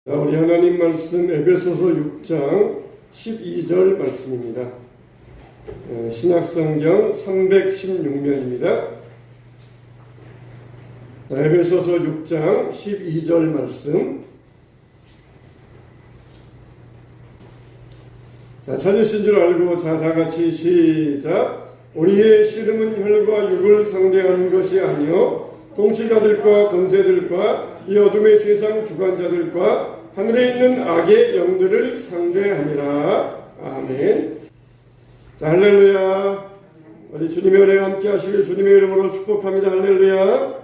우리 하나님 말씀 에베소서 6장 12절 말씀입니다. 신약성경 316면입니다. 에베소서 6장 12절 말씀. 찾으신 줄 알고 다 같이 시작. 우리의 씨름은 혈과 육을 상대하는 것이 아니요 통치자들과 권세들과 이 어둠의 세상 주관자들과 하늘에 있는 악의 영들을 상대하니라. 아멘. 자, 할렐루야. 우리 주님의 은혜가 함께 하시길 주님의 이름으로 축복합니다. 할렐루야.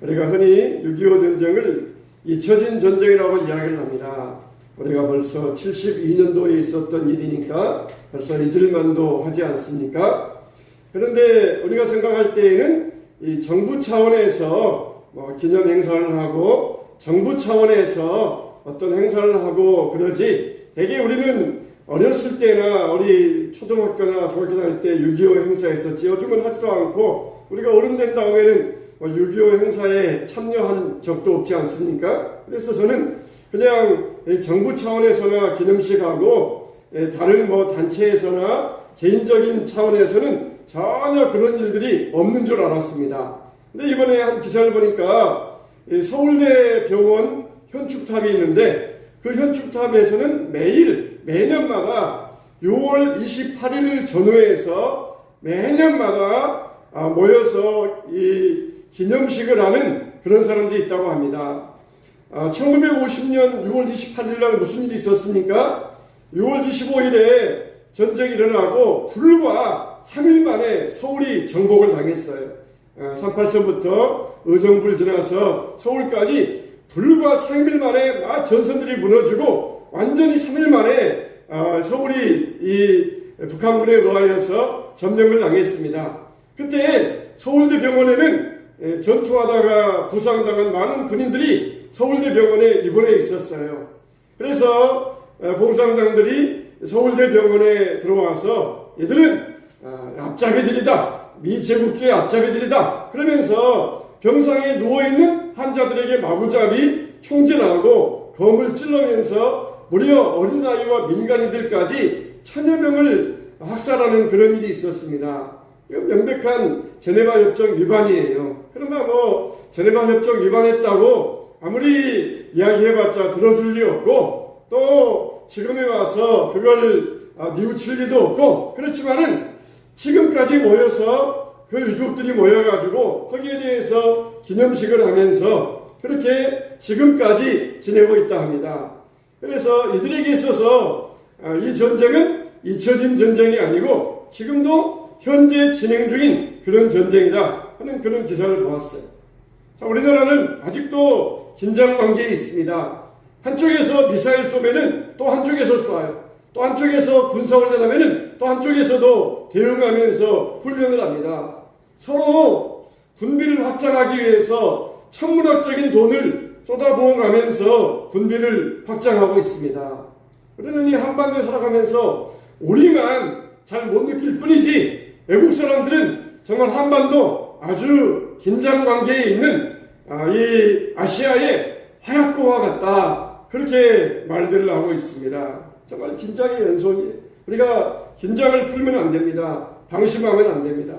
우리가 흔히 6.25 전쟁을 잊혀진 전쟁이라고 이야기를 합니다. 우리가 벌써 72년도에 있었던 일이니까 벌써 잊을만도 하지 않습니까? 그런데 우리가 생각할 때에는 이 정부 차원에서 기념 행사를 하고 정부 차원에서 어떤 행사를 하고 그러지, 대개 우리는 어렸을 때나 우리 초등학교나 중학교 다닐 때 6.25 행사했었지 요즘은 하지도 않고 우리가 어른 된 다음에는 6.25 행사에 참여한 적도 없지 않습니까? 그래서 저는 그냥 정부 차원에서나 기념식하고 다른 단체에서나 개인적인 차원에서는 전혀 그런 일들이 없는 줄 알았습니다. 근데 이번에 한 기사를 보니까 서울대 병원 현축탑이 있는데 그 현축탑에서는 매년마다 6월 28일을 전후해서 매년마다 모여서 이 기념식을 하는 그런 사람들이 있다고 합니다. 1950년 6월 28일 날 무슨 일이 있었습니까? 6월 25일에 전쟁이 일어나고 불과 3일 만에 서울이 정복을 당했어요. 38선부터 의정부를 지나서 서울까지 불과 3일 만에 전선들이 무너지고 완전히 3일 만에 서울이 이 북한군에 의하여서 점령을 당했습니다. 그때 서울대 병원에는 전투하다가 부상당한 많은 군인들이 서울대 병원에 입원해 있었어요. 그래서 봉상당들이 서울대 병원에 들어와서 얘들은 앞잡이들이다, 미제국주의 앞잡이들이다 그러면서 병상에 누워있는 환자들에게 마구잡이 총질하고 검을 찔러면서 무려 어린아이와 민간인들까지 천여 명을 학살하는 그런 일이 있었습니다. 명백한 제네바 협정 위반이에요. 그러나 제네바 협정 위반했다고 아무리 이야기해봤자 들어줄 리 없고 또 지금에 와서 그걸 뉘우칠 리도 없고, 그렇지만은 지금까지 모여서 그 유족들이 모여가지고 거기에 대해서 기념식을 하면서 그렇게 지금까지 지내고 있다 합니다. 그래서 이들에게 있어서 이 전쟁은 잊혀진 전쟁이 아니고 지금도 현재 진행 중인 그런 전쟁이다 하는 그런 기사를 보았어요. 자, 우리나라는 아직도 긴장 관계에 있습니다. 한쪽에서 미사일 쏘면은 또 한쪽에서 쏴요. 또 한쪽에서 군사훈련 하면은 또 한쪽에서도 대응하면서 훈련을 합니다. 서로 군비를 확장하기 위해서 천문학적인 돈을 쏟아부어가면서 군비를 확장하고 있습니다. 그러니 한반도에 살아가면서 우리만 잘 못 느낄 뿐이지 외국 사람들은 정말 한반도 아주 긴장 관계에 있는 이 아시아의 화약고와 같다 그렇게 말들을 하고 있습니다. 정말 긴장의 연속이에요. 우리가 긴장을 풀면 안 됩니다. 방심하면 안 됩니다.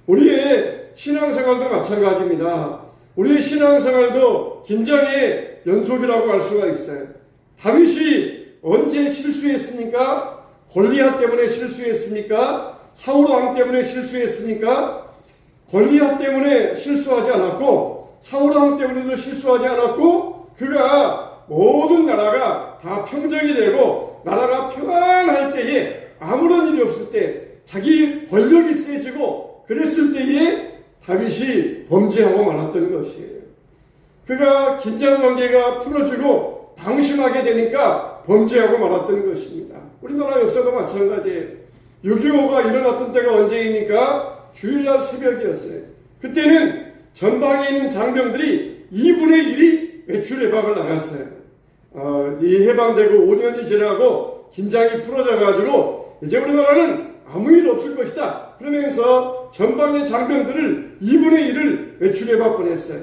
우리의 신앙생활도 마찬가지입니다. 우리의 신앙생활도 긴장의 연속이라고 할 수가 있어요. 다윗이 언제 실수했습니까? 골리앗 때문에 실수했습니까? 사울 왕 때문에 실수했습니까? 골리앗 때문에 실수하지 않았고 사울 왕 때문에도 실수하지 않았고 그가 모든 나라가 다 평정이 되고 나라가 평안할 때에 아무런 일이 없을 때 자기 권력이 세지고 그랬을 때에 다윗이 범죄하고 말았던 것이에요. 그가 긴장관계가 풀어지고 방심하게 되니까 범죄하고 말았던 것입니다. 우리나라 역사도 마찬가지예요. 6.25가 일어났던 때가 언제입니까? 주일날 새벽이었어요. 그때는 전방에 있는 장병들이 2분의 1이 외출 해방을 나갔어요. 이 해방되고 5년이 지나고 긴장이 풀어져가지고 이제 우리나라는 아무 일 없을 것이다 그러면서 전방의 장병들을 2분의 1을 외출 해방 보냈어요.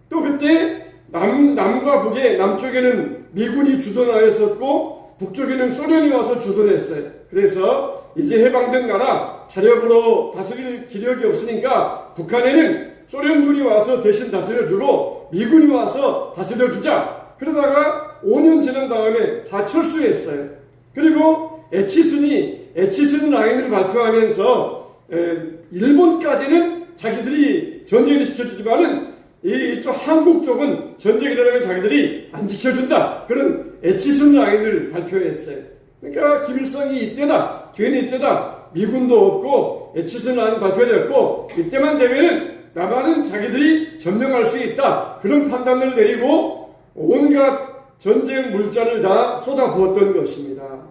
또 그때 남과 북에 남쪽에는 미군이 주둔하였었고 북쪽에는 소련이 와서 주둔했어요. 그래서 이제 해방된 나라 자력으로 다스릴 기력이 없으니까 북한에는 소련군이 와서 대신 다스려주고 미군이 와서 다스려주자. 그러다가 5년 지난 다음에 다 철수했어요. 그리고 에치슨 라인을 발표하면서 일본까지는 자기들이 전쟁을 시켜주지만은 이쪽 한국 쪽은 전쟁이라면 자기들이 안 지켜준다. 그런 에치슨 라인을 발표했어요. 그러니까 김일성이 이때다. 괜히 이때다. 미군도 없고 에치슨 라인 발표됐고 이때만 되면은 남한은 자기들이 점령할 수 있다. 그런 판단을 내리고 온갖 전쟁 물자를 다 쏟아부었던 것입니다.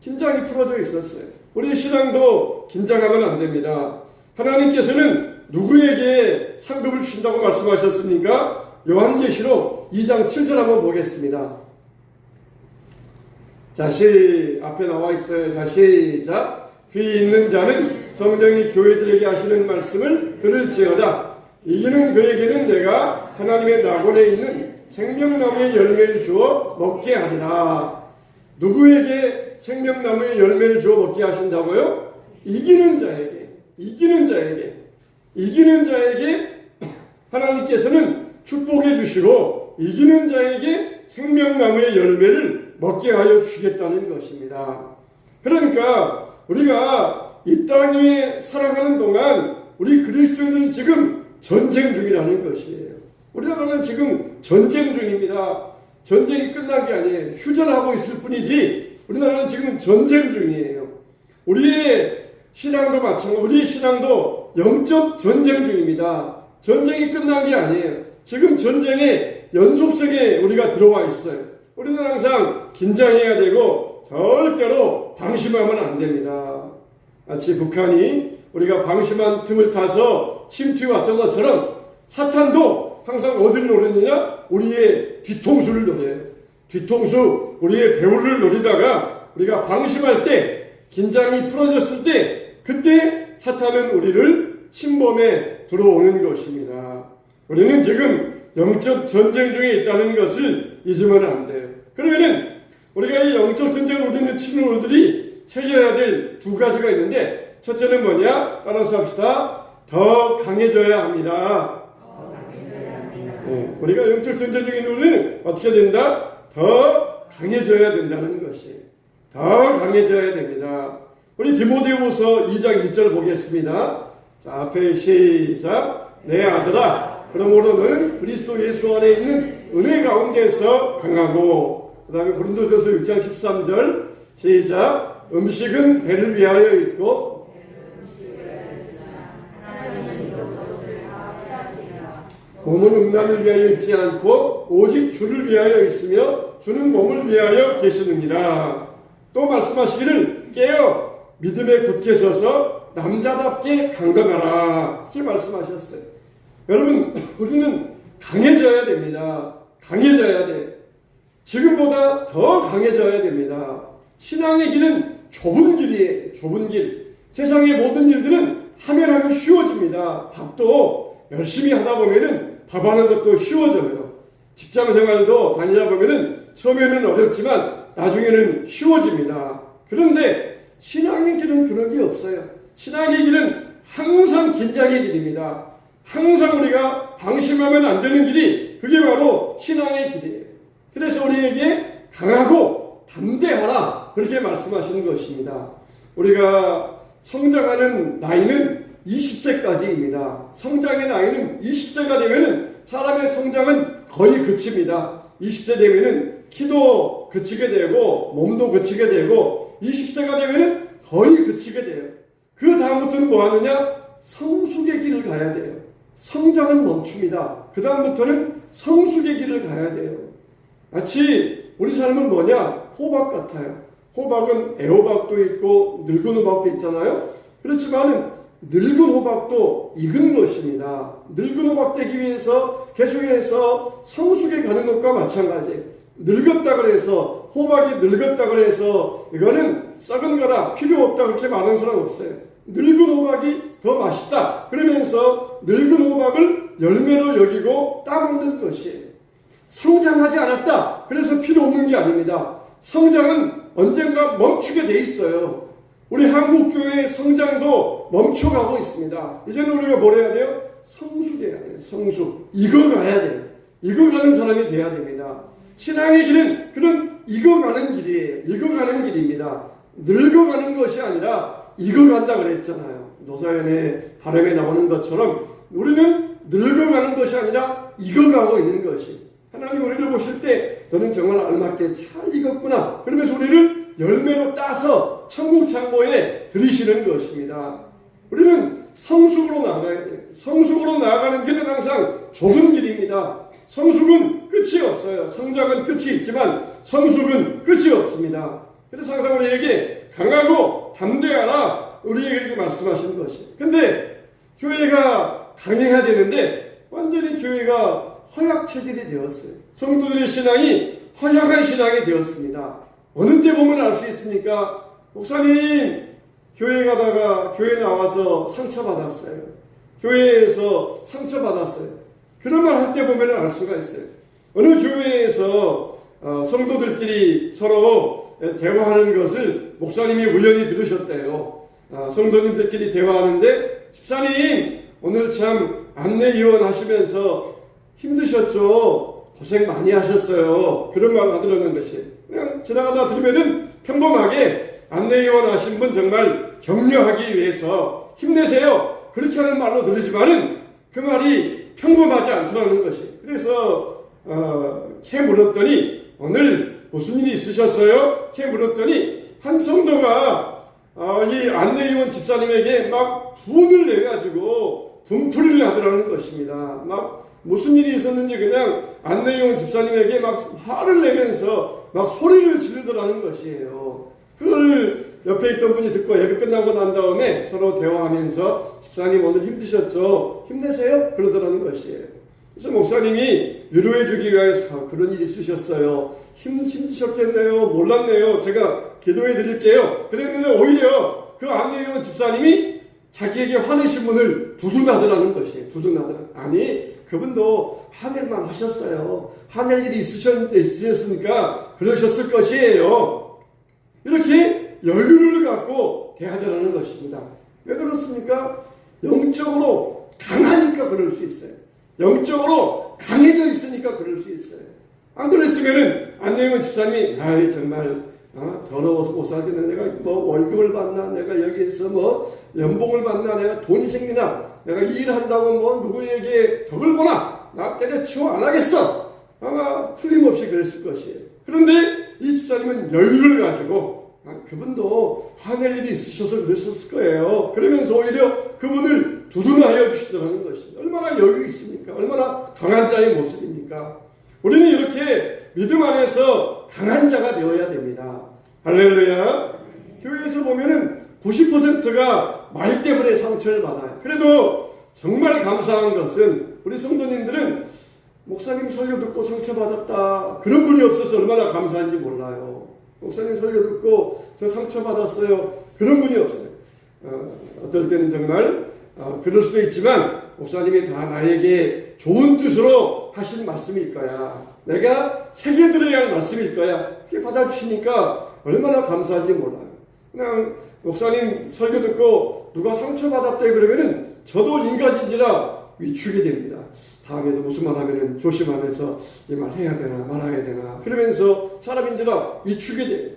긴장이 풀어져 있었어요. 우리 신앙도 긴장하면 안 됩니다. 하나님께서는 누구에게 상급을 주신다고 말씀하셨습니까? 요한계시록 2장 7절 한번 보겠습니다. 자, 앞에 나와 있어요. 자, 시작. 귀 있는 자는 성령이 교회들에게 하시는 말씀을 들을지어다. 이기는 그에게는 내가 하나님의 낙원에 있는 생명나무의 열매를 주어 먹게 하리라. 누구에게 생명나무의 열매를 주어 먹게 하신다고요? 이기는 자에게 하나님께서는 축복해 주시고 이기는 자에게 생명나무의 열매를 먹게 하여 주시겠다는 것입니다. 그러니까 우리가 이 땅 위에 살아가는 동안 우리 그리스도인들은 지금 전쟁 중이라는 것이에요. 우리나라는 지금 전쟁 중입니다. 전쟁이 끝난 게 아니에요. 휴전하고 있을 뿐이지 우리나라는 지금 전쟁 중이에요. 우리의 신앙도 마찬가지로 우리의 신앙도 영적 전쟁 중입니다. 전쟁이 끝난 게 아니에요. 지금 전쟁의 연속성에 우리가 들어와 있어요. 우리는 항상 긴장해야 되고 절대로 방심하면 안 됩니다. 마치 북한이 우리가 방심한 틈을 타서 침투해 왔던 것처럼 사탄도 항상 어디를 노리느냐? 우리의 뒤통수를 노려요. 뒤통수, 우리의 배후를 노리다가 우리가 방심할 때, 긴장이 풀어졌을 때, 그때 사탄은 우리를 침범해 들어오는 것입니다. 우리는 지금 영적 전쟁 중에 있다는 것을 잊으면 안 돼요. 그러면은 우리가 이 영적 전쟁을 우리는 친구들이 챙겨야 될 두 가지가 있는데 첫째는 뭐냐? 따라서 합시다. 더 강해져야 합니다. 네, 우리가 영적 전쟁 중에 있는 우리는 어떻게 된다? 더 강해져야 된다는 것이. 더 강해져야 됩니다. 우리 디모데후서 2장 1절 보겠습니다. 자, 앞에 시작. 내 아들아, 그러므로 너는 그리스도 예수 안에 있는 은혜 가운데서 강하고, 그 다음에 고린도전서 6장 13절 시작. 음식은 배를 위하여 있고 몸은 음란을 위하여 있지 않고 오직 주를 위하여 있으며 주는 몸을 위하여 계시느니라. 또 말씀하시기를 깨어 믿음에 굳게 서서 남자답게 강건하라. 이렇게 말씀하셨어요. 여러분, 우리는 강해져야 됩니다. 강해져야 돼. 지금보다 더 강해져야 됩니다. 신앙의 길은 좁은 길이에요. 좁은 길. 세상의 모든 일들은 하면 쉬워집니다. 밥도 열심히 하다 보면은 밥하는 것도 쉬워져요. 직장 생활도 다니다 보면은 처음에는 어렵지만 나중에는 쉬워집니다. 그런데 신앙의 길은 그런 게 없어요. 신앙의 길은 항상 긴장의 길입니다. 항상 우리가 방심하면 안 되는 길이 그게 바로 신앙의 길이에요. 그래서 우리에게 강하고 담대하라 그렇게 말씀하시는 것입니다. 우리가 성장하는 나이는 20세까지입니다. 성장의 나이는 20세가 되면은 사람의 성장은 거의 그칩니다. 20세 되면은 키도 그치게 되고 몸도 그치게 되고 20세가 되면은 거의 그치게 돼요. 그 다음부터는 뭐 하느냐? 성숙의 길을 가야 돼요. 성장은 멈춥니다. 그 다음부터는 성숙의 길을 가야 돼요. 마치 우리 삶은 뭐냐? 호박 같아요. 호박은 애호박도 있고 늙은 호박도 있잖아요. 그렇지만은 늙은 호박도 익은 것입니다. 늙은 호박 되기 위해서 계속해서 성숙에 가는 것과 마찬가지예요. 늙었다 그래서 호박이 늙었다 그래서 이거는 썩은 거라 필요 없다 그렇게 말하는 사람 없어요. 늙은 호박이 더 맛있다 그러면서 늙은 호박을 열매로 여기고 따먹는 것이에요. 성장하지 않았다. 그래서 필요 없는 게 아닙니다. 성장은 언젠가 멈추게 돼 있어요. 우리 한국교회의 성장도 멈춰가고 있습니다. 이제는 우리가 뭘 해야 돼요? 성숙해야 돼요. 성숙. 익어가야 돼요. 익어가는 사람이 돼야 됩니다. 신앙의 길은 그런 익어가는 길이에요. 익어가는 길입니다. 늙어가는 것이 아니라 익어간다 그랬잖아요. 노사연의 바람에 나오는 것처럼 우리는 늙어가는 것이 아니라 익어가고 있는 것이. 하나님 우리를 보실 때 너는 정말 알맞게 잘 익었구나. 그러면서 우리를 열매로 따서 천국 창고에 들이시는 것입니다. 우리는 성숙으로 나아가야 돼요. 성숙으로 나아가는 길은 항상 좁은 길입니다. 성숙은 끝이 없어요. 성장은 끝이 있지만 성숙은 끝이 없습니다. 그래서 항상 우리에게 강하고 담대하라 우리에게 이렇게 말씀하시는 것이에요. 근데 교회가 강해야 되는데 완전히 교회가 허약 체질이 되었어요. 성도들의 신앙이 허약한 신앙이 되었습니다. 어느 때 보면 알 수 있습니까? 목사님 교회 가다가 교회 나와서 상처받았어요. 교회에서 상처받았어요. 그런 말 할 때 보면 알 수가 있어요. 어느 교회에서 성도들끼리 서로 대화하는 것을 목사님이 우연히 들으셨대요. 성도님들끼리 대화하는데 집사님 오늘 참 안내위원 하시면서 힘드셨죠? 고생 많이 하셨어요. 그런 말 들었는 것이 그냥 지나가다 들으면은 평범하게 안내위원 하신 분 정말 격려하기 위해서 힘내세요. 그렇게 하는 말로 들리지만은 그 말이 평범하지 않더라는 것이. 그래서 캐 물었더니 오늘 무슨 일이 있으셨어요? 캐 물었더니 한 성도가 이 안내위원 집사님에게 막 분을 내가지고 분풀이를 하더라는 것입니다. 막 무슨 일이 있었는지 그냥 안내위원 집사님에게 막 화를 내면서 막 소리를 지르더라는 것이에요. 그걸 옆에 있던 분이 듣고 예배 끝나고 난 다음에 서로 대화하면서 집사님 오늘 힘드셨죠? 힘내세요? 그러더라는 것이에요. 그래서 목사님이 위로해 주기 위해서 그런 일이 있으셨어요. 힘드셨겠네요. 몰랐네요. 제가 기도해 드릴게요. 그랬는데 오히려 그 안내위원 집사님이 자기에게 화내신 분을 두둔하더라는 것이에요. 두둔하더라. 아니 그분도 화낼만 하셨어요. 화낼 일이 있으셨으니까 그러셨을 것이에요. 이렇게 여유를 갖고 대하더라는 것입니다. 왜 그렇습니까? 영적으로 강하니까 그럴 수 있어요. 영적으로 강해져 있으니까 그럴 수 있어요. 안 그랬으면은 안내위원 집사님이 아이 정말 더러워서 못 살겠네. 내가 뭐 월급을 받나? 내가 여기에서 뭐 연봉을 받나? 내가 돈이 생기나? 내가 일한다고 뭐 누구에게 덕을 보나? 나 때려치워 안 하겠어. 아마 틀림없이 그랬을 것이에요. 그런데 이 집사님은 여유를 가지고 그분도 화낼 일이 있으셔서 그러셨을 거예요. 그러면서 오히려 그분을 두둔하여 주시더라는 것입니다. 얼마나 여유 있습니까? 얼마나 강한 자의 모습입니까? 우리는 이렇게 믿음 안에서 강한 자가 되어야 됩니다. 할렐루야. 교회에서 보면은 90%가 말 때문에 상처를 받아요. 그래도 정말 감사한 것은 우리 성도님들은 목사님 설교 듣고 상처받았다. 그런 분이 없어서 얼마나 감사한지 몰라요. 목사님 설교 듣고 저 상처받았어요. 그런 분이 없어요. 어떨 때는 정말 그럴 수도 있지만 목사님이 다 나에게 좋은 뜻으로 하신 말씀일 거야. 내가 새겨들어야 할 말씀일 거야. 그렇게 받아주시니까 얼마나 감사한지 몰라요. 그냥 목사님 설교 듣고 누가 상처받았대 그러면은 저도 인간인지라 위축이 됩니다. 다음에도 무슨 말 하면은 조심하면서 이 말 해야 되나 말아야 되나 그러면서 사람인지라 위축이 돼요.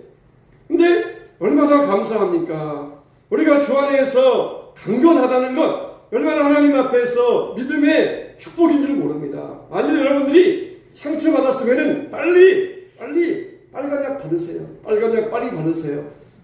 근데 얼마나 감사합니까? 우리가 주 안에서 강건하다는 것 얼마나 하나님 앞에서 믿음의 축복인 줄 모릅니다. 아니 여러분들이 상처받았으면은 빨리 빨간 약 받으세요. 빨간 약 빨리 받으세요.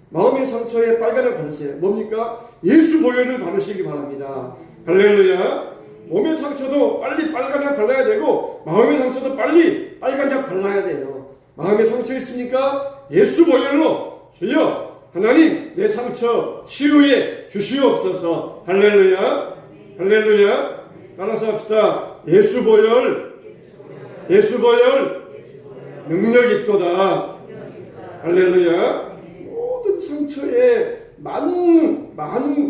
마음의 상처에 빨간 약 받으세요. 뭡니까? 예수 보혈을 받으시기 바랍니다. 할렐루야. 몸의 상처도 빨리 빨간 약 발라야 되고 마음의 상처도 빨리 빨간 약 발라야 돼요. 마음에 상처 있습니까? 예수 보혈로 주여 하나님 내 상처 치유해 주시옵소서. 할렐루야. 할렐루야. 따라서 합시다. 예수 보혈 능력 있도다. 할렐루야. 모든 상처에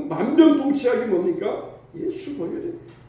만병통치약이 뭡니까?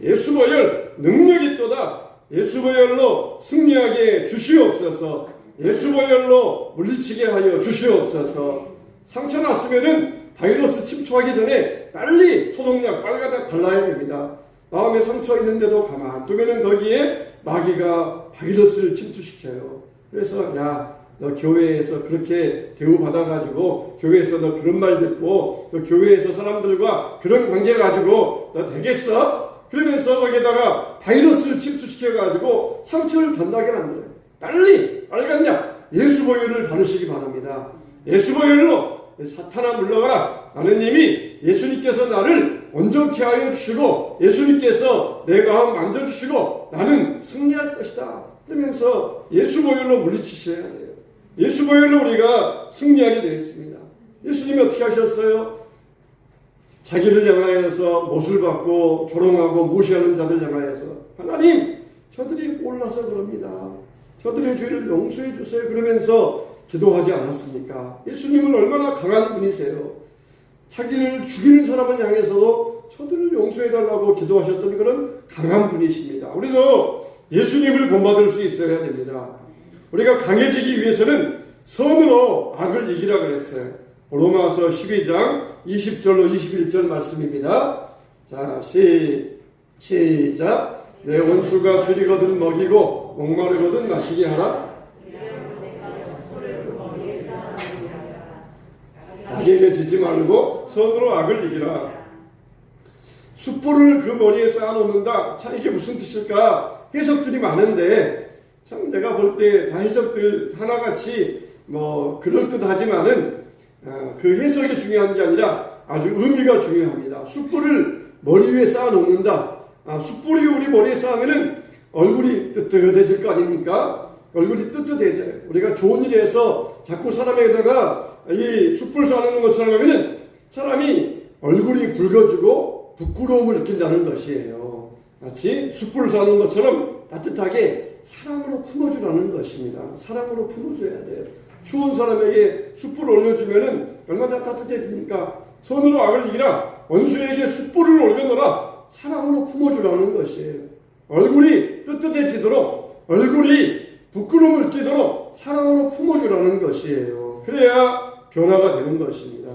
예수 보혈 능력 있도다. 예수 보혈로 승리하게 주시옵소서. 예수 보혈로 물리치게 하여 주시옵소서. 상처 났으면은 바이러스 침투하기 전에 빨리 소독약 빨간약 발라야 됩니다. 마음에 상처 있는데도 가만 두면은 거기에 마귀가 바이러스를 침투시켜요. 그래서 야, 너 교회에서 그렇게 대우받아가지고 교회에서 너 그런 말 듣고 너 교회에서 사람들과 그런 관계 가지고 너 되겠어? 그러면서 거기에다가 바이러스를 침투시켜가지고 상처를 단단하게 만들어요. 빨리 빨간 약 예수 보혈을 바르시기 바랍니다. 예수 보혈로 사탄아 물러가라. 나는 이미 예수님께서 나를 온전케 하여 주시고 예수님께서 내 마음 만져주시고 나는 승리할 것이다. 그러면서 예수 보혈로 물리치셔야 돼요. 예수 보혈로 우리가 승리하게 되었습니다. 예수님이 어떻게 하셨어요? 자기를 향하여서 못을 받고 조롱하고 무시하는 자들 향하여서 하나님 저들이 몰라서 그럽니다. 저들의 죄를 용서해 주세요. 그러면서 기도하지 않았습니까? 예수님은 얼마나 강한 분이세요. 자기를 죽이는 사람을 향해서도 저들을 용서해달라고 기도하셨던 그런 강한 분이십니다. 우리도 예수님을 본받을 수 있어야 됩니다. 우리가 강해지기 위해서는 선으로 악을 이기라 그랬어요. 로마서 12장 20절로 21절 말씀입니다. 자, 시작. 내 원수가 줄이거든 먹이고 목마르거든 마시게 하라. 악에게 지지 말고 선으로 악을 이기라. 숯불을 그 머리에 쌓아놓는다. 참 이게 무슨 뜻일까? 해석들이 많은데 참 내가 볼 때 다 해석들 하나같이 뭐 그럴듯하지만은 그 해석이 중요한 게 아니라 아주 의미가 중요합니다. 숯불을 머리 위에 쌓아놓는다. 숯불이 우리 머리에 쌓으면은 얼굴이 뜨뜻해질 거 아닙니까? 얼굴이 뜨뜻해져요. 우리가 좋은 일 해서 자꾸 사람에다가 이 숯불 쌓아놓는 것처럼 하면은 사람이 얼굴이 붉어지고 부끄러움을 느낀다는 것이에요. 마치 숯불을 쌓는 것처럼 따뜻하게 사랑으로 품어주라는 것입니다. 사랑으로 품어줘야 돼요. 추운 사람에게 숯불을 올려주면은 얼마나 따뜻해집니까? 손으로 악을 이기라. 원수에게 숯불을 올려놓으라. 사랑으로 품어주라는 것이에요. 얼굴이 뜨뜻해지도록, 얼굴이 부끄러움을 느끼도록 사랑으로 품어주라는 것이에요. 그래야 변화가 되는 것입니다.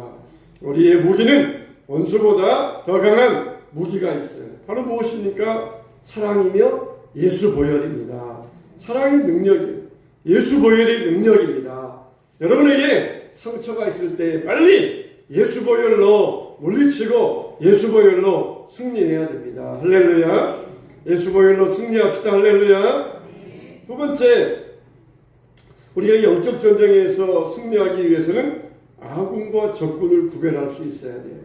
우리의 무기는 원수보다 더 강한 무기가 있어요. 바로 무엇입니까? 사랑이며 예수 보혈입니다. 사랑이 능력이에요. 예수 보혈이 능력입니다. 여러분에게 상처가 있을 때 빨리 예수 보혈로 물리치고 예수 보혈로 승리해야 됩니다. 할렐루야. 예수 보혈로 승리합시다. 할렐루야. 두 번째, 우리가 영적 전쟁에서 승리하기 위해서는 아군과 적군을 구별할 수 있어야 돼요.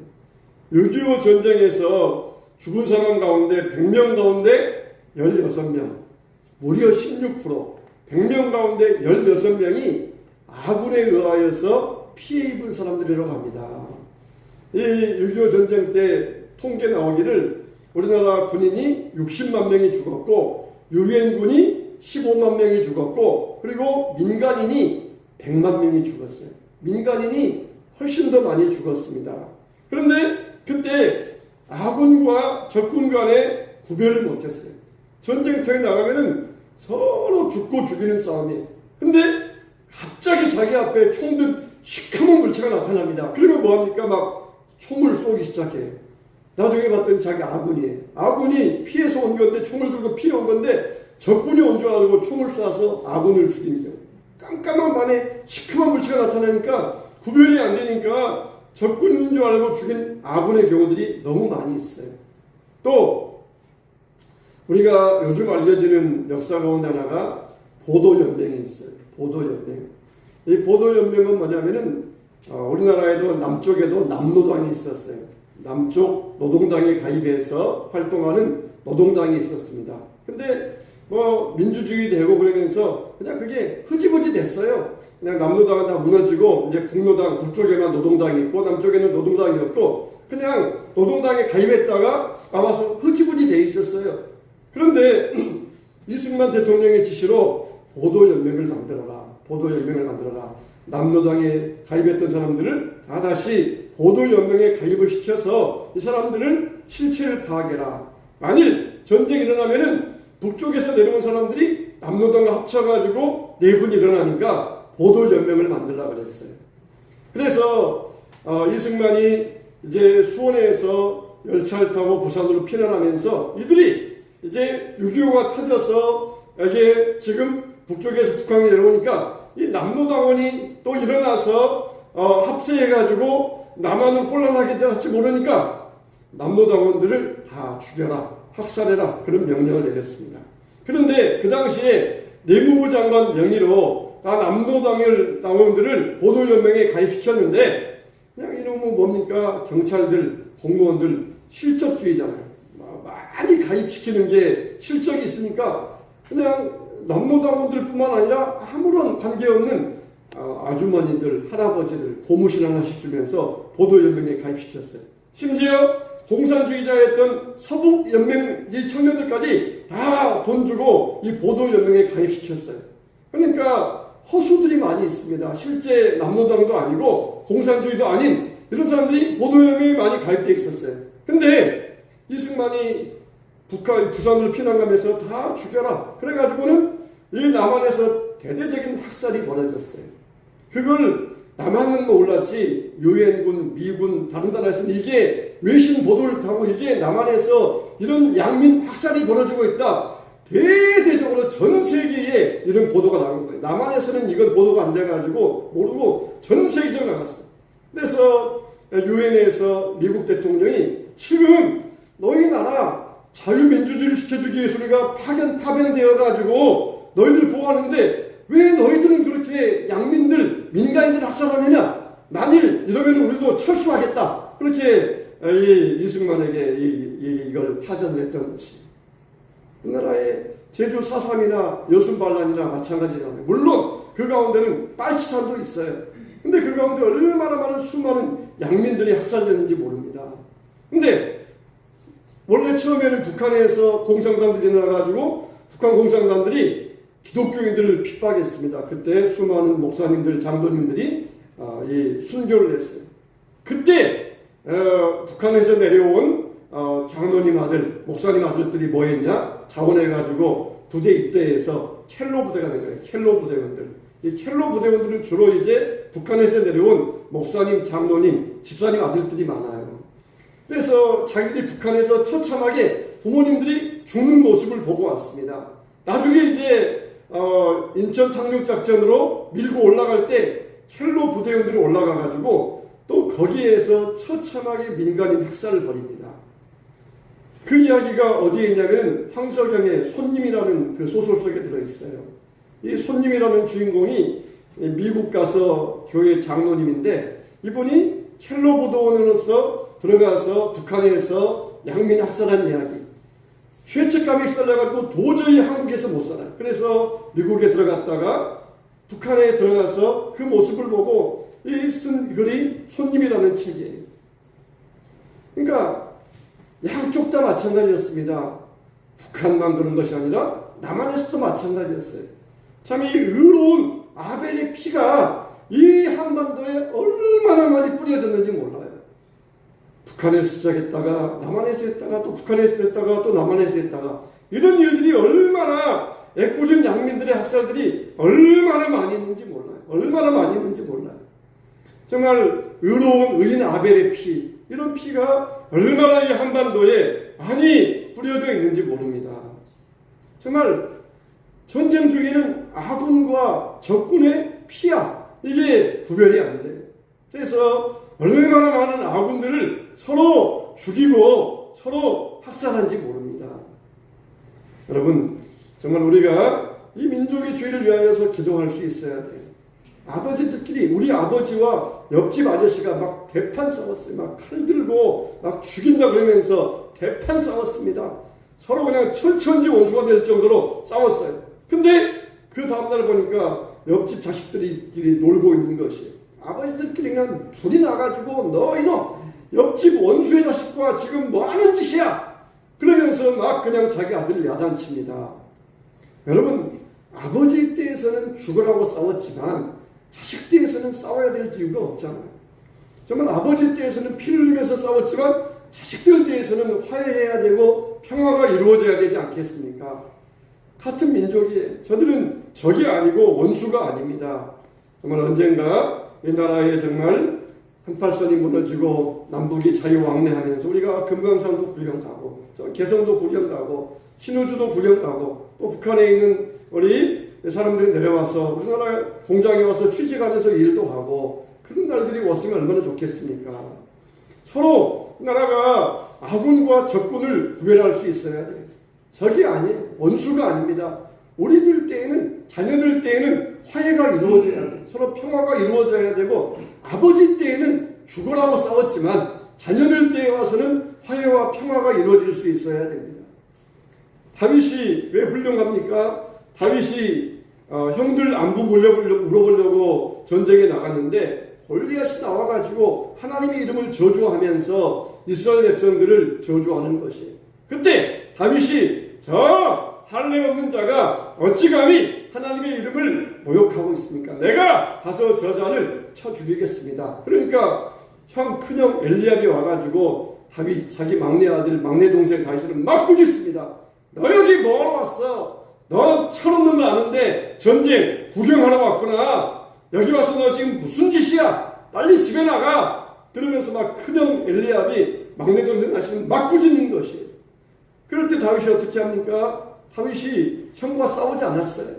6.25 전쟁에서 죽은 사람 가운데 100명 가운데 16명, 무려 16%, 100명 가운데 16명이 아군에 의하여서 피해 입은 사람들이라고 합니다. 이 6.25 전쟁 때 통계 나오기를 우리나라 군인이 60만 명이 죽었고 유엔군이 15만 명이 죽었고 그리고 민간인이 100만 명이 죽었어요. 민간인이 훨씬 더 많이 죽었습니다. 그런데 그때 아군과 적군 간에 구별을 못했어요. 전쟁터에 나가면은 서로 죽고 죽이는 싸움이에요. 근데 갑자기 자기 앞에 총든 시커먼 물체가 나타납니다. 그러면 뭐합니까? 막 총을 쏘기 시작해요. 나중에 봤더니 자기 아군이에요. 아군이 피해서 온 건데 총을 들고 피해 온 건데 적군이 온 줄 알고 총을 쏴서 아군을 죽인 경우. 깜깜한 밤에 시커먼 물체가 나타나니까 구별이 안 되니까 적군인 줄 알고 죽인 아군의 경우들이 너무 많이 있어요. 또 우리가 요즘 알려지는 역사 가운데 하나가 보도연맹이 있어요. 보도연맹. 이 보도연맹은 뭐냐면은 우리나라에도 남쪽에도 남노당이 있었어요. 남쪽 노동당에 가입해서 활동하는 노동당이 있었습니다. 근데 뭐 민주주의 되고 그러면서 그냥 그게 흐지부지 됐어요. 그냥 남노당은 다 무너지고 이제 북노당, 북쪽에만 노동당이 있고 남쪽에는 노동당이 없고 그냥 노동당에 가입했다가 나와서 흐지부지 돼 있었어요. 그런데 이승만 대통령의 지시로 보도연맹을 만들어라. 보도연맹을 만들어라. 남노당에 가입했던 사람들을 다 다시 보도연맹에 가입을 시켜서 이 사람들을 실체를 파악해라. 만일 전쟁이 일어나면은 북쪽에서 내려온 사람들이 남노당과 합쳐가지고 내분이 일어나니까 보도연맹을 만들려고 그랬어요. 그래서 이승만이 이제 수원에서 열차를 타고 부산으로 피난하면서 이들이 이제 6.25가 터져서 이게 지금 북쪽에서 북한이 내려오니까 이 남노당원이 또 일어나서 합세해가지고 남한을 혼란하게 될지 모르니까 남노당원들을 다 죽여라, 학살해라 그런 명령을 내렸습니다. 그런데 그 당시에 내무부 장관 명의로 다 남노당원들을 보도연맹에 가입시켰는데 그냥 이놈은 뭡니까? 경찰들, 공무원들 실적주의잖아요. 많이 가입시키는 게 실적이 있으니까 그냥 남노당원들뿐만 아니라 아무런 관계없는 아주머니들, 할아버지들 고무신 하나씩 주면서 보도연맹에 가입시켰어요. 심지어 공산주의자였던 서북연맹 이 청년들까지 다 돈 주고 이 보도연맹에 가입시켰어요. 그러니까 허수들이 많이 있습니다. 실제 남노당도 아니고 공산주의도 아닌 이런 사람들이 보도연맹에 많이 가입되어 있었어요. 근데 이승만이 부산을 피난가면서 다 죽여라. 그래가지고는 이 남한에서 대대적인 학살이 벌어졌어요. 그걸 남한은 몰랐지 유엔군, 미군, 다른 나라에서는 이게 외신 보도를 타고 이게 남한에서 이런 양민 학살이 벌어지고 있다. 대대적으로 전 세계에 이런 보도가 나온 거예요. 남한에서는 이건 보도가 안 돼가지고 모르고 전 세계적으로 나갔어요. 그래서 유엔에서 미국 대통령이 지금 너희 나라 자유민주주의를 시켜주기 위해서 우리가 파병되어가지고 너희들 보호하는데 왜 너희들은 그렇게 양민들, 민간인들 학살하느냐? 만일 이러면 우리도 철수하겠다. 그렇게 이승만에게 이걸 타전을 했던 것입니다. 우리나라의 제주 4.3이나 여순반란이나 마찬가지잖아요. 물론 그 가운데는 빨치산도 있어요. 근데 그 가운데 얼마나 많은 수많은 양민들이 학살됐는지 모릅니다. 근데 원래 처음에는 북한에서 공산당들이 나가지고 북한 공산당들이 기독교인들을 핍박했습니다. 그때 수많은 목사님들, 장로님들이 이 순교를 했어요. 그때 북한에서 내려온 장로님 아들, 목사님 아들들이 뭐 했냐? 자원해가지고 부대 입대해서 켈로 부대가 된 거예요. 켈로 부대원들. 이 켈로 부대원들은 주로 이제 북한에서 내려온 목사님, 장로님, 집사님 아들들이 많아요. 그래서 자기들이 북한에서 처참하게 부모님들이 죽는 모습을 보고 왔습니다. 나중에 이제 인천 상륙작전으로 밀고 올라갈 때 켈로 부대원들이 올라가가지고 또 거기에서 처참하게 민간인 학살을 벌입니다. 그 이야기가 어디에 있냐면 황석영의 손님이라는 그 소설 속에 들어있어요. 이 손님이라는 주인공이 미국 가서 교회 장로님인데 이분이 켈로 부대원으로서 들어가서 북한에서 양민 학살한 이야기. 죄책감이 시달려가지고 도저히 한국에서 못 살아요. 그래서 미국에 들어갔다가 북한에 들어가서 그 모습을 보고 쓴 글이 손님이라는 책이에요. 그러니까 양쪽 다 마찬가지였습니다. 북한만 그런 것이 아니라 남한에서도 마찬가지였어요. 참 이 의로운 아벨의 피가 이 한반도에 얼마나 많이 뿌려졌는지 몰라요. 북한에서 시작했다가 남한에서 했다가 또 북한에서 했다가 또 남한에서 했다가 이런 일들이 얼마나 애꿎은 양민들의 학살들이 얼마나 많이 있는지 몰라요. 얼마나 많이 있는지 몰라요. 정말 의로운 의인 아벨의 피, 이런 피가 얼마나 이 한반도에 많이 뿌려져 있는지 모릅니다. 정말 전쟁 중에는 아군과 적군의 피야, 이게 구별이 안 돼요. 그래서 얼마나 많은 아군들을 서로 죽이고 서로 학살한지 모릅니다. 여러분, 정말 우리가 이 민족의 죄를 위하여서 기도할 수 있어야 돼요. 아버지들끼리, 우리 아버지와 옆집 아저씨가 막 대판 싸웠어요. 막 칼 들고 막 죽인다 그러면서 대판 싸웠습니다. 서로 그냥 천천지 원수가 될 정도로 싸웠어요. 근데 그 다음날 보니까 옆집 자식들이 놀고 있는 것이에요. 아버지들끼리 그냥 불이 나가지고 너 이놈 옆집 원수의 자식과 지금 뭐 하는 짓이야? 그러면서 막 그냥 자기 아들을 야단칩니다. 여러분, 아버지 때에서는 죽으라고 싸웠지만 자식 때에서는 싸워야 될 이유가 없잖아요. 정말 아버지 때에서는 피를 흘리면서 싸웠지만 자식들 때에서는 화해해야 되고 평화가 이루어져야 되지 않겠습니까? 같은 민족이에요. 저들은 적이 아니고 원수가 아닙니다. 정말 언젠가 이 나라에 정말 한팔선이 무너지고 남북이 자유왕래하면서 우리가 금강산도 구경 가고 개성도 구경 가고 신우주도 구경 가고 또 북한에 있는 우리 사람들이 내려와서 우리나라 공장에 와서 취직하면서 일도 하고 그런 날들이 왔으면 얼마나 좋겠습니까? 서로 나라가 아군과 적군을 구별할 수 있어야 돼요. 적이 아니에요. 원수가 아닙니다. 우리들 때에는 자녀들 때에는 화해가 이루어져야 돼요. 서로 평화가 이루어져야 되고 아버지 때에는 죽으라고 싸웠지만 자녀들 때에 와서는 화해와 평화가 이루어질 수 있어야 됩니다. 다윗이 왜 훌륭합니까? 다윗이 형들 안부 물어보려고 전쟁에 나갔는데 골리앗이 나와가지고 하나님의 이름을 저주하면서 이스라엘 백성들을 저주하는 것이에요. 그때 다윗이 저 할례 없는 자가 어찌 감히 하나님의 이름을 모욕하고 있습니까? 내가 가서 저 자를 쳐 죽이겠습니다. 그러니까 큰형 엘리압이 와가지고 다윗 자기 막내 아들 막내 동생 다윗을 막 꾸짖습니다. 너 여기 뭐하러 왔어? 너 철없는 거 아는데 전쟁 구경하러 왔구나. 여기 와서 너 지금 무슨 짓이야? 빨리 집에 나가. 그러면서 막 큰형 엘리압이 막내 동생 다윗을 막 꾸짖는 것이에요. 그럴 때 다윗이 어떻게 합니까? 다윗이 형과 싸우지 않았어요.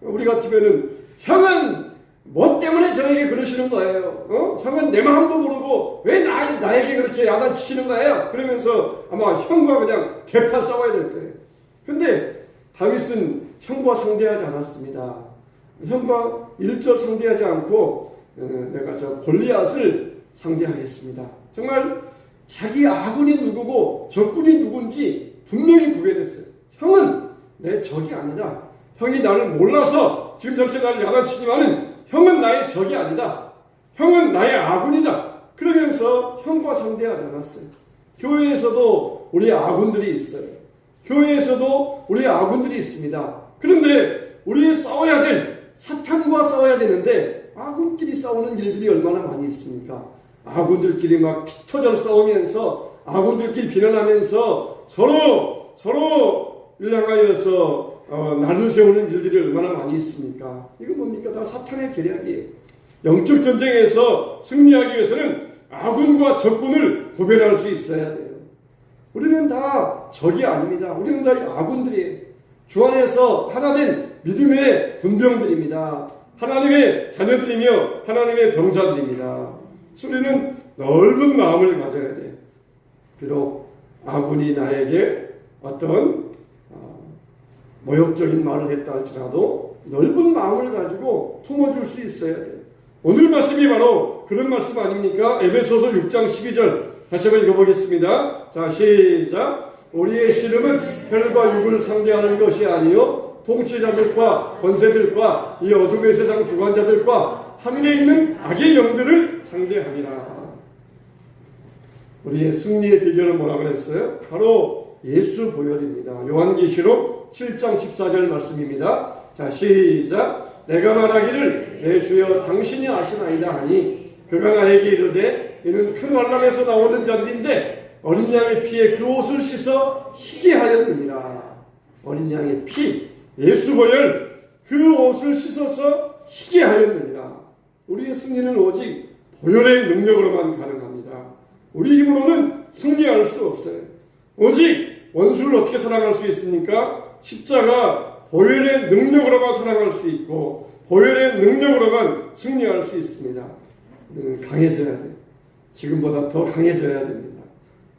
우리 같으면은 형은 뭐 때문에 저에게 그러시는 거예요? 형은 내 마음도 모르고 왜 나에게 그렇게 야단치시는 거예요? 그러면서 아마 형과 그냥 대판 싸워야 될 거예요. 근데 다윗은 형과 상대하지 않았습니다. 형과 일절 상대하지 않고 내가 저 골리앗을 상대하겠습니다. 정말 자기 아군이 누구고 적군이 누군지 분명히 구별했어요. 형은 내 적이 아니다. 형이 나를 몰라서 지금 저렇게 나를 야단치지만은 형은 나의 적이 아니다. 형은 나의 아군이다. 그러면서 형과 상대하지 않았어요. 교회에서도 우리 아군들이 있어요. 교회에서도 우리 아군들이 있습니다. 그런데 우리 싸워야 될 사탄과 싸워야 되는데 아군끼리 싸우는 일들이 얼마나 많이 있습니까? 아군들끼리 막 피 터져 싸우면서 아군들끼리 비난하면서 서로 일향하여서 나를 세우는 일들이 얼마나 많이 있습니까? 이거 뭡니까? 다 사탄의 계략이에요. 영적 전쟁에서 승리하기 위해서는 아군과 적군을 구별할 수 있어야 돼요. 우리는 다 적이 아닙니다. 우리는 다 아군들이에요. 주 안에서 하나된 믿음의 군병들입니다. 하나님의 자녀들이며 하나님의 병사들입니다. 우리는 넓은 마음을 가져야 돼요. 비록 아군이 나에게 어떤 모욕적인 말을 했다 할지라도 넓은 마음을 가지고 품어줄 수 있어야 돼요. 오늘 말씀이 바로 그런 말씀 아닙니까? 에베소서 6장 12절 다시 한번 읽어보겠습니다. 자, 시작. 우리의 씨름은 혈과 육을 상대하는 것이 아니요 통치자들과 권세들과 이 어둠의 세상 주관자들과 하늘에 있는 악의 영들을 상대함이라. 우리의 승리의 비결은 뭐라고 그랬어요? 바로 예수 보혈입니다. 요한계시록 7장 14절 말씀입니다. 자, 시작. 내가 말하기를 내 주여 당신이 아시나이다 하니 그가 나에게 이르되 이는 큰 환난에서 나오는 자들인데 어린 양의 피에 그 옷을 씻어 희게 하였느니라. 어린 양의 피, 예수 보혈, 그 옷을 씻어서 희게 하였느니라. 우리의 승리는 오직 보혈의 능력으로만 가능합니다. 우리 힘으로는 승리할 수 없어요. 오직 원수를 어떻게 사랑할 수 있습니까? 십자가 보혈의 능력으로만 사랑할 수 있고 보혈의 능력으로만 승리할 수 있습니다. 우리는 강해져야 돼요. 지금보다 더 강해져야 됩니다.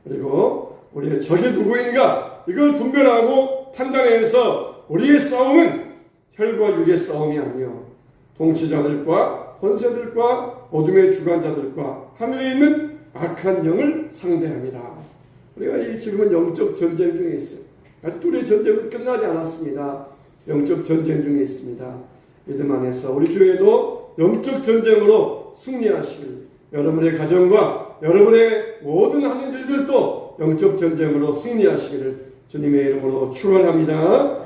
그리고 우리의 적이 누구인가 이걸 분별하고 판단해서 우리의 싸움은 혈과 육의 싸움이 아니요 통치자들과 권세들과 어둠의 주관자들과 하늘에 있는 악한 영을 상대합니다. 우리가 지금은 영적 전쟁 중에 있어요. 아직도 우리의 전쟁은 끝나지 않았습니다. 영적 전쟁 중에 있습니다. 믿음 안에서 우리 교회도 영적 전쟁으로 승리하시길, 여러분의 가정과 여러분의 모든 하는 일들도 영적 전쟁으로 승리하시기를 주님의 이름으로 축원합니다.